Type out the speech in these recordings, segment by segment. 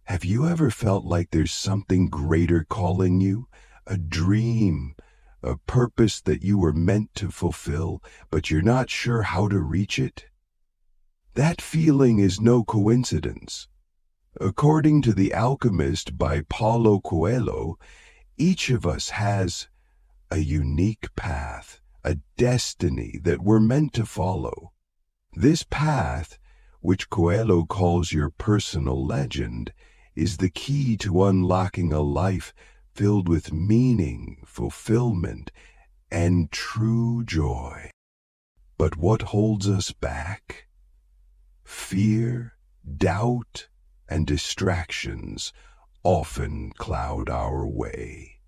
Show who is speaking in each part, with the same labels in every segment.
Speaker 1: Have you ever felt like there's something greater calling you? A dream, a purpose that you were meant to fulfill, but you're not sure how to reach it? That feeling is no coincidence. According to The Alchemist by Paulo Coelho, each of us has a unique path, a destiny that we're meant to follow. This path, which Coelho calls your personal legend, is the key to unlocking a life filled with meaning, fulfillment, and true joy. But what holds us back? Fear, doubt, and distractions often cloud our way.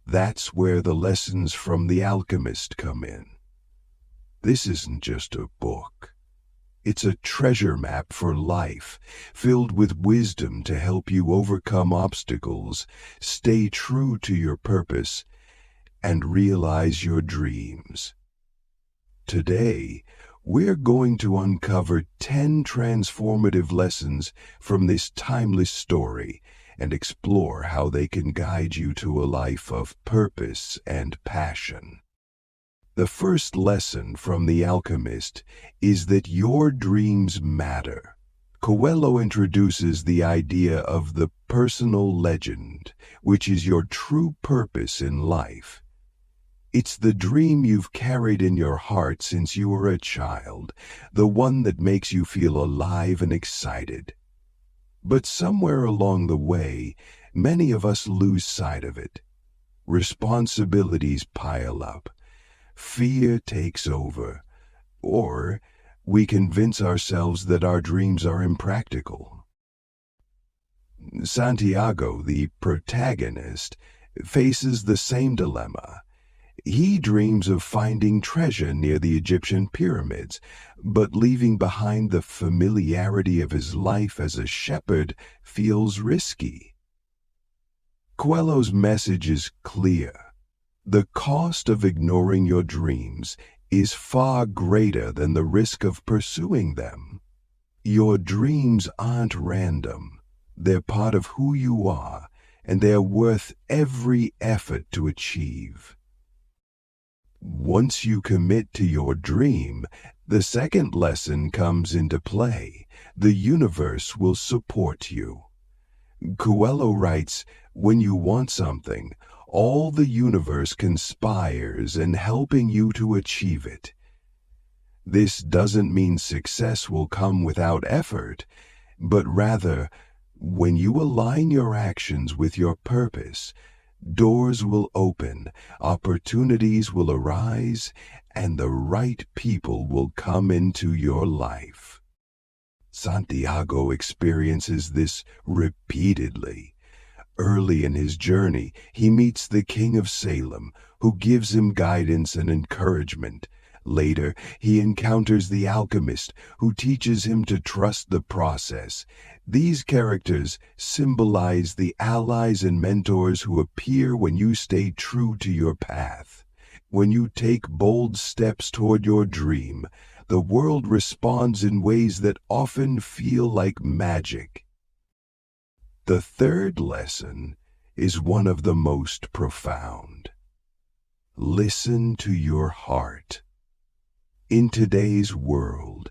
Speaker 1: That's where the lessons from The Alchemist come in. This isn't just a book. It's a treasure map for life, filled with wisdom to help you overcome obstacles, stay true to your purpose, and realize your dreams. Today, we're going to uncover 10 transformative lessons from this timeless story and explore how they can guide you to a life of purpose and passion. The first lesson from The Alchemist is that your dreams matter. Coelho introduces the idea of the personal legend, which is your true purpose in life. It's the dream you've carried in your heart since you were a child, the one that makes you feel alive and excited. But somewhere along the way, many of us lose sight of it. Responsibilities pile up. Fear takes over, or we convince ourselves that our dreams are impractical. Santiago, the protagonist, faces the same dilemma. He dreams of finding treasure near the Egyptian pyramids, but leaving behind the familiarity of his life as a shepherd feels risky. Coelho's message is clear. The cost of ignoring your dreams is far greater than the risk of pursuing them. Your dreams aren't random. They're part of who you are, and they're worth every effort to achieve. Once you commit to your dream, the second lesson comes into play. The universe will support you. Coelho writes, when you want something, all the universe conspires in helping you to achieve it. This doesn't mean success will come without effort, but rather, when you align your actions with your purpose, doors will open, opportunities will arise, and the right people will come into your life. Santiago experiences this repeatedly. Early in his journey, he meets the king of Salem, who gives him guidance and encouragement. Later, he encounters the alchemist, who teaches him to trust the process. These characters symbolize the allies and mentors who appear when you stay true to your path. When you take bold steps toward your dream, the world responds in ways that often feel like magic. The third lesson is one of the most profound. Listen to your heart. In today's world,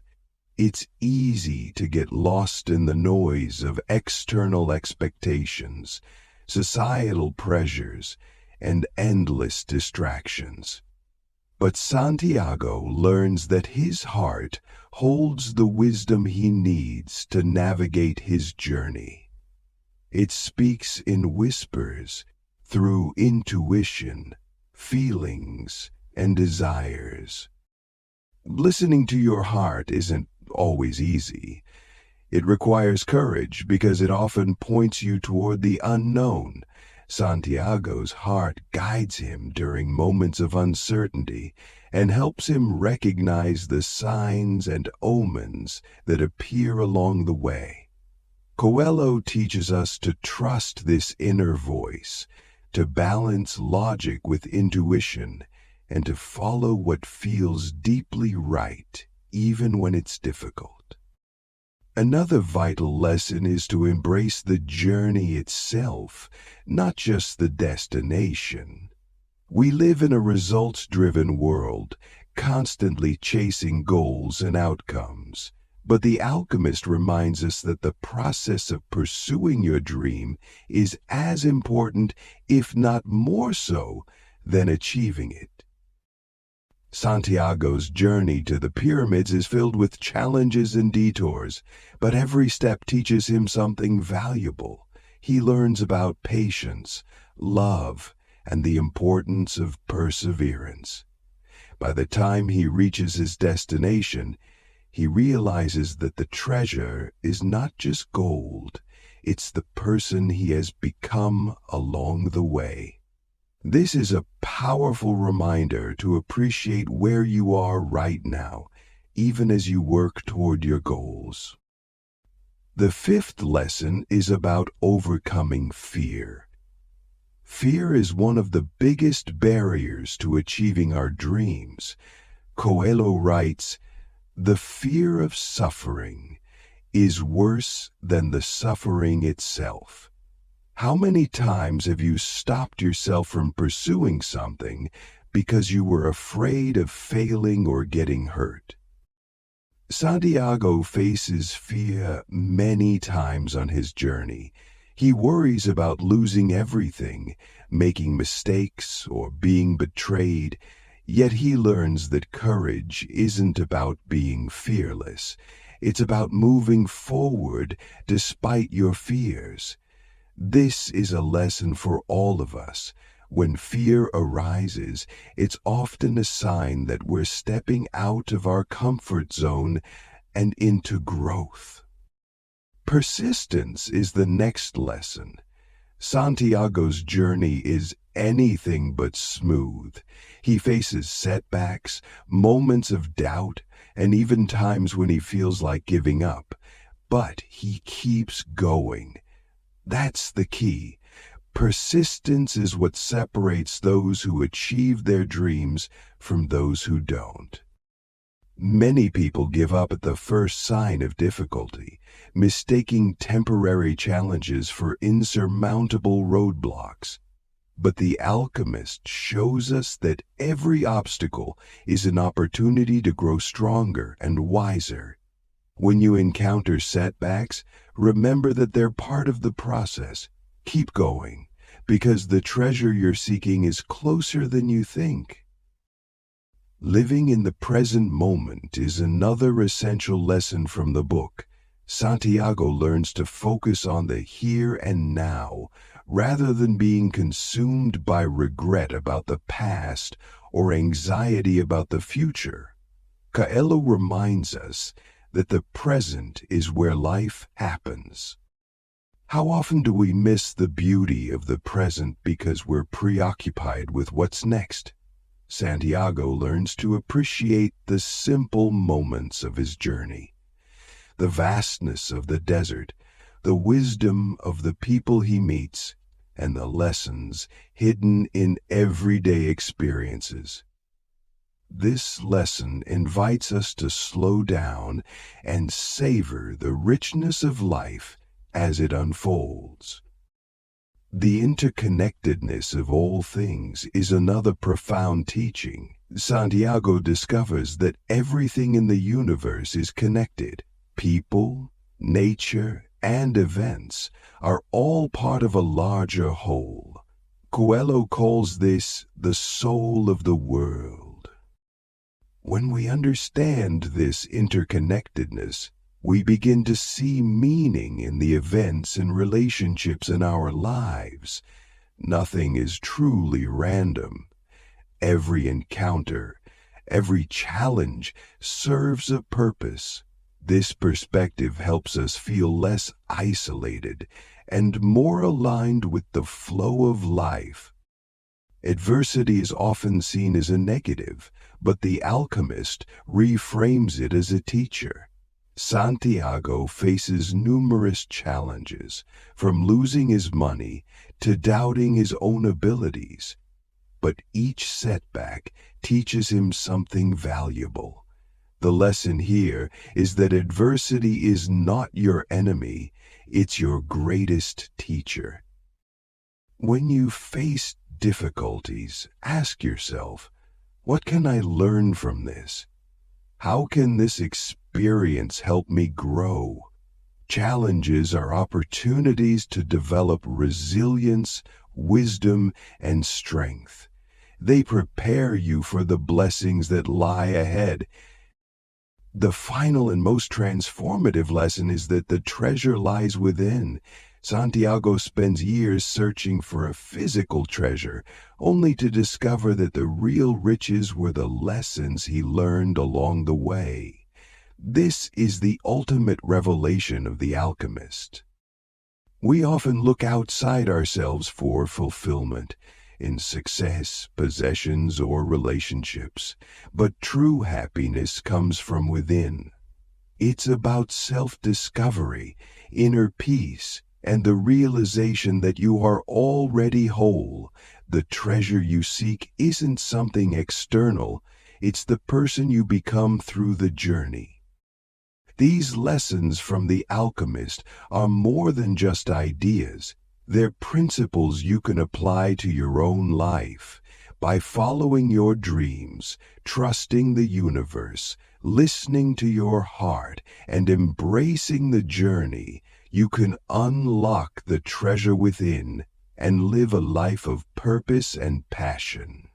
Speaker 1: it's easy to get lost in the noise of external expectations, societal pressures, and endless distractions. But Santiago learns that his heart holds the wisdom he needs to navigate his journey. It speaks in whispers, through intuition, feelings, and desires. Listening to your heart isn't always easy. It requires courage because it often points you toward the unknown. Santiago's heart guides him during moments of uncertainty and helps him recognize the signs and omens that appear along the way. Coelho teaches us to trust this inner voice, to balance logic with intuition, and to follow what feels deeply right, even when it's difficult. Another vital lesson is to embrace the journey itself, not just the destination. We live in a results-driven world, constantly chasing goals and outcomes. But the Alchemist reminds us that the process of pursuing your dream is as important, if not more so, than achieving it. Santiago's journey to the pyramids is filled with challenges and detours, but every step teaches him something valuable. He learns about patience, love, and the importance of perseverance. By the time he reaches his destination, he realizes that the treasure is not just gold, it's the person he has become along the way. This is a powerful reminder to appreciate where you are right now, even as you work toward your goals. The fifth lesson is about overcoming fear. Fear is one of the biggest barriers to achieving our dreams. Coelho writes, "The fear of suffering is worse than the suffering itself." How many times have you stopped yourself from pursuing something because you were afraid of failing or getting hurt? Santiago faces fear many times on his journey. He worries about losing everything, making mistakes, or being betrayed, yet he learns that courage isn't about being fearless. It's about moving forward despite your fears. This is a lesson for all of us. When fear arises, it's often a sign that we're stepping out of our comfort zone and into growth. Persistence is the next lesson. Santiago's journey is anything but smooth. He faces setbacks, moments of doubt, and even times when he feels like giving up. But he keeps going. That's the key. Persistence is what separates those who achieve their dreams from those who don't. Many people give up at the first sign of difficulty, mistaking temporary challenges for insurmountable roadblocks. But the Alchemist shows us that every obstacle is an opportunity to grow stronger and wiser. When you encounter setbacks, remember that they're part of the process. Keep going, because the treasure you're seeking is closer than you think. Living in the present moment is another essential lesson from the book. Santiago learns to focus on the here and now, rather than being consumed by regret about the past or anxiety about the future. Coelho reminds us that the present is where life happens. How often do we miss the beauty of the present because we're preoccupied with what's next? Santiago learns to appreciate the simple moments of his journey. The vastness of the desert, the wisdom of the people he meets, and the lessons hidden in everyday experiences. This lesson invites us to slow down and savor the richness of life as it unfolds. The interconnectedness of all things is another profound teaching. Santiago discovers that everything in the universe is connected. People, nature, and events are all part of a larger whole. Coelho calls this the soul of the world. When we understand this interconnectedness, we begin to see meaning in the events and relationships in our lives. Nothing is truly random. Every encounter, every challenge serves a purpose. This perspective helps us feel less isolated and more aligned with the flow of life. Adversity is often seen as a negative, but the Alchemist reframes it as a teacher. Santiago faces numerous challenges, from losing his money to doubting his own abilities. But each setback teaches him something valuable. The lesson here is that adversity is not your enemy, it's your greatest teacher. When you face difficulties, ask yourself, what can I learn from this? How can this experience help me grow? Challenges are opportunities to develop resilience, wisdom, and strength. They prepare you for the blessings that lie ahead. The final and most transformative lesson is that the treasure lies within. Santiago spends years searching for a physical treasure, only to discover that the real riches were the lessons he learned along the way. This is the ultimate revelation of the alchemist. We often look outside ourselves for fulfillment, in success, possessions, or relationships, but true happiness comes from within. It's about self-discovery, inner peace, and the realization that you are already whole. The treasure you seek isn't something external, it's the person you become through the journey. These lessons from the alchemist are more than just ideas. They're principles you can apply to your own life. By following your dreams, trusting the universe, listening to your heart, and embracing the journey, you can unlock the treasure within and live a life of purpose and passion.